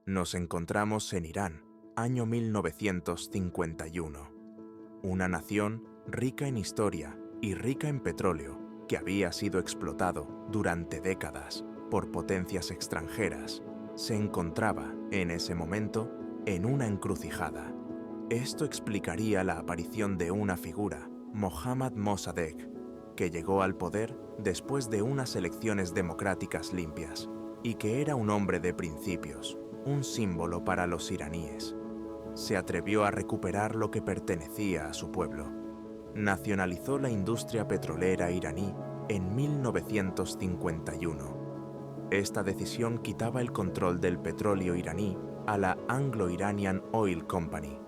Nos encontramos en Irán, año 1951. Una nación rica en historia y rica en petróleo que había sido explotado durante décadas por potencias extranjeras, se encontraba, en ese momento, en una encrucijada. Esto explicaría la aparición de una figura, Mohammad Mossadegh, que llegó al poder después de unas elecciones democráticas limpias y que era un hombre de principios, un símbolo para los iraníes. Se atrevió a recuperar lo que pertenecía a su pueblo. Nacionalizó la industria petrolera iraní en 1951. Esta decisión quitaba el control del petróleo iraní a la Anglo-Iranian Oil Company,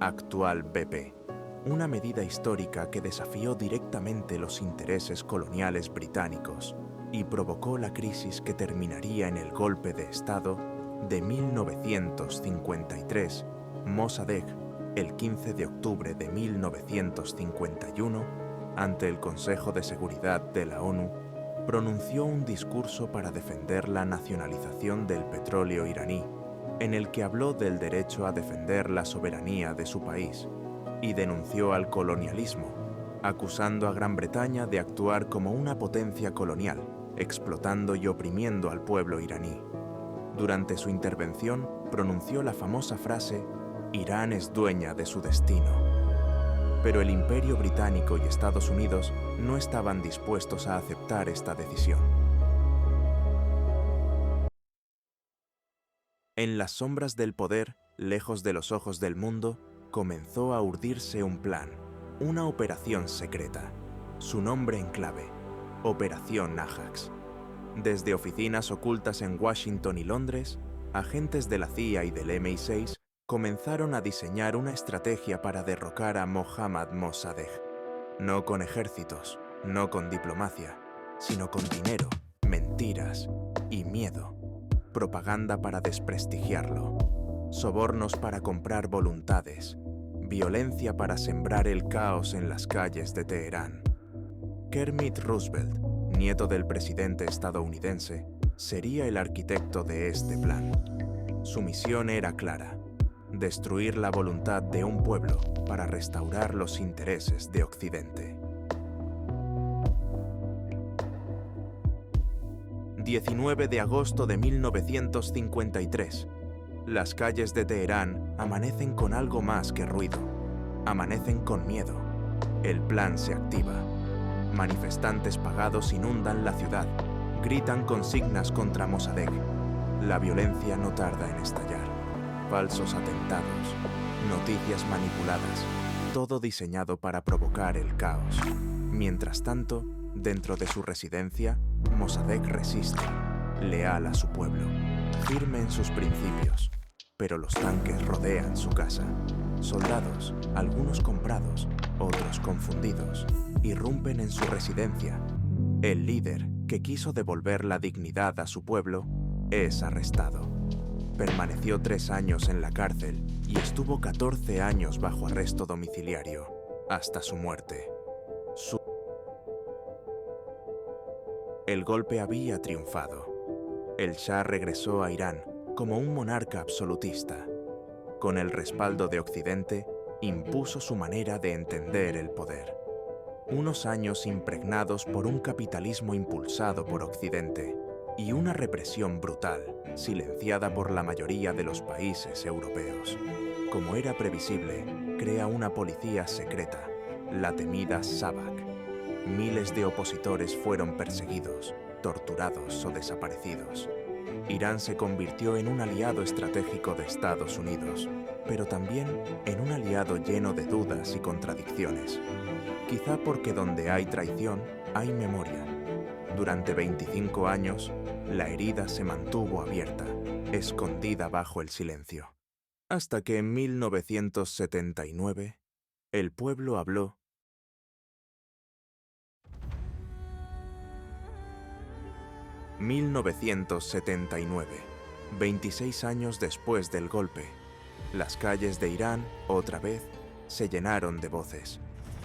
actual BP, una medida histórica que desafió directamente los intereses coloniales británicos y provocó la crisis que terminaría en el golpe de Estado de 1953. Mossadegh, el 15 de octubre de 1951, ante el Consejo de Seguridad de la ONU, pronunció un discurso para defender la nacionalización del petróleo iraní, en el que habló del derecho a defender la soberanía de su país y denunció al colonialismo, acusando a Gran Bretaña de actuar como una potencia colonial, explotando y oprimiendo al pueblo iraní. Durante su intervención, pronunció la famosa frase: «Irán es dueña de su destino». Pero el Imperio Británico y Estados Unidos no estaban dispuestos a aceptar esta decisión. En las sombras del poder, lejos de los ojos del mundo, comenzó a urdirse un plan, una operación secreta. Su nombre en clave: Operación Ajax. Desde oficinas ocultas en Washington y Londres, agentes de la CIA y del MI6 comenzaron a diseñar una estrategia para derrocar a Mohammad Mossadegh. No con ejércitos, no con diplomacia, sino con dinero, mentiras y miedo. Propaganda para desprestigiarlo, sobornos para comprar voluntades, violencia para sembrar el caos en las calles de Teherán. Kermit Roosevelt, nieto del presidente estadounidense, sería el arquitecto de este plan. Su misión era clara: destruir la voluntad de un pueblo para restaurar los intereses de Occidente. 19 de agosto de 1953. Las calles de Teherán amanecen con algo más que ruido. Amanecen con miedo. El plan se activa. Manifestantes pagados inundan la ciudad. Gritan consignas contra Mossadegh. La violencia no tarda en estallar. Falsos atentados, noticias manipuladas, todo diseñado para provocar el caos. Mientras tanto, dentro de su residencia, Mossadegh resiste, leal a su pueblo, firme en sus principios. Pero los tanques rodean su casa. Soldados, algunos comprados, otros confundidos, irrumpen en su residencia. El líder, que quiso devolver la dignidad a su pueblo, es arrestado. Permaneció 3 años en la cárcel y estuvo 14 años bajo arresto domiciliario, hasta su muerte. El golpe había triunfado. El Shah regresó a Irán como un monarca absolutista. Con el respaldo de Occidente, impuso su manera de entender el poder. Unos años impregnados por un capitalismo impulsado por Occidente y una represión brutal, silenciada por la mayoría de los países europeos. Como era previsible, crea una policía secreta, la temida SAVAK. Miles de opositores fueron perseguidos, torturados o desaparecidos. Irán se convirtió en un aliado estratégico de Estados Unidos, pero también en un aliado lleno de dudas y contradicciones. Quizá porque donde hay traición, hay memoria. Durante 25 años, la herida se mantuvo abierta, escondida bajo el silencio. Hasta que en 1979, el pueblo habló. 1979, 26 años después del golpe. Las calles de Irán, otra vez, se llenaron de voces.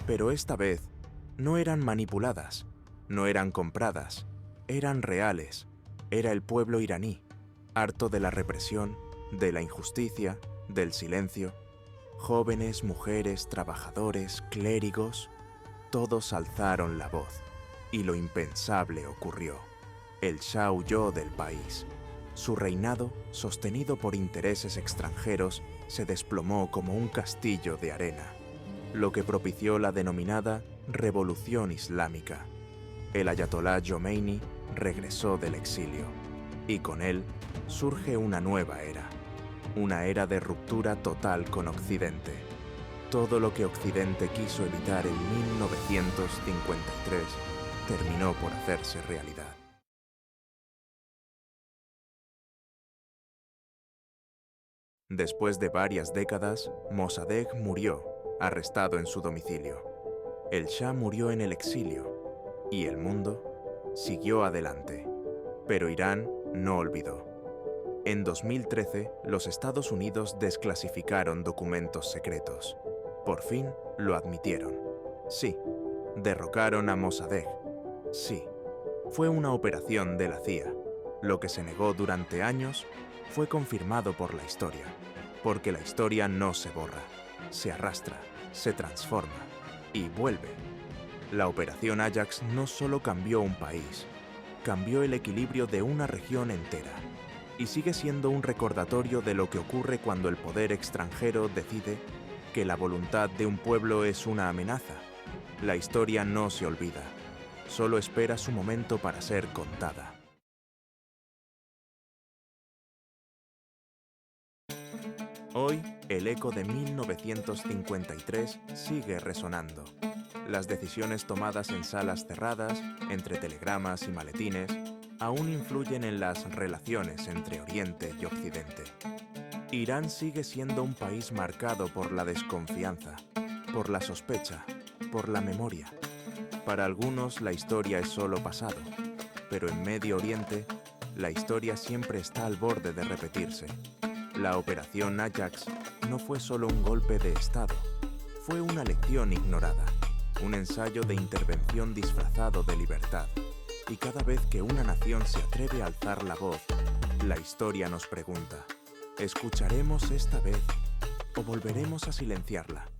Pero esta vez, no eran manipuladas, no eran compradas, eran reales. Era el pueblo iraní, harto de la represión, de la injusticia, del silencio. Jóvenes, mujeres, trabajadores, clérigos, todos alzaron la voz, y lo impensable ocurrió. El Shah huyó del país. Su reinado, sostenido por intereses extranjeros, se desplomó como un castillo de arena, lo que propició la denominada Revolución Islámica. El ayatolá Jomeini regresó del exilio, y con él surge una nueva era de ruptura total con Occidente. Todo lo que Occidente quiso evitar en 1953 terminó por hacerse realidad. Después de varias décadas, Mossadegh murió, arrestado en su domicilio. El Shah murió en el exilio, y el mundo siguió adelante. Pero Irán no olvidó. En 2013, los Estados Unidos desclasificaron documentos secretos. Por fin lo admitieron. Sí, derrocaron a Mossadegh. Sí, fue una operación de la CIA. Lo que se negó durante años fue confirmado por la historia, porque la historia no se borra, se arrastra, se transforma y vuelve. La Operación Ajax no solo cambió un país, cambió el equilibrio de una región entera y sigue siendo un recordatorio de lo que ocurre cuando el poder extranjero decide que la voluntad de un pueblo es una amenaza. La historia no se olvida, solo espera su momento para ser contada. Hoy, el eco de 1953 sigue resonando. Las decisiones tomadas en salas cerradas, entre telegramas y maletines, aún influyen en las relaciones entre Oriente y Occidente. Irán sigue siendo un país marcado por la desconfianza, por la sospecha, por la memoria. Para algunos la historia es solo pasado, pero en Medio Oriente la historia siempre está al borde de repetirse. La Operación Ajax no fue solo un golpe de Estado, fue una lección ignorada, un ensayo de intervención disfrazado de libertad. Y cada vez que una nación se atreve a alzar la voz, la historia nos pregunta, ¿escucharemos esta vez o volveremos a silenciarla?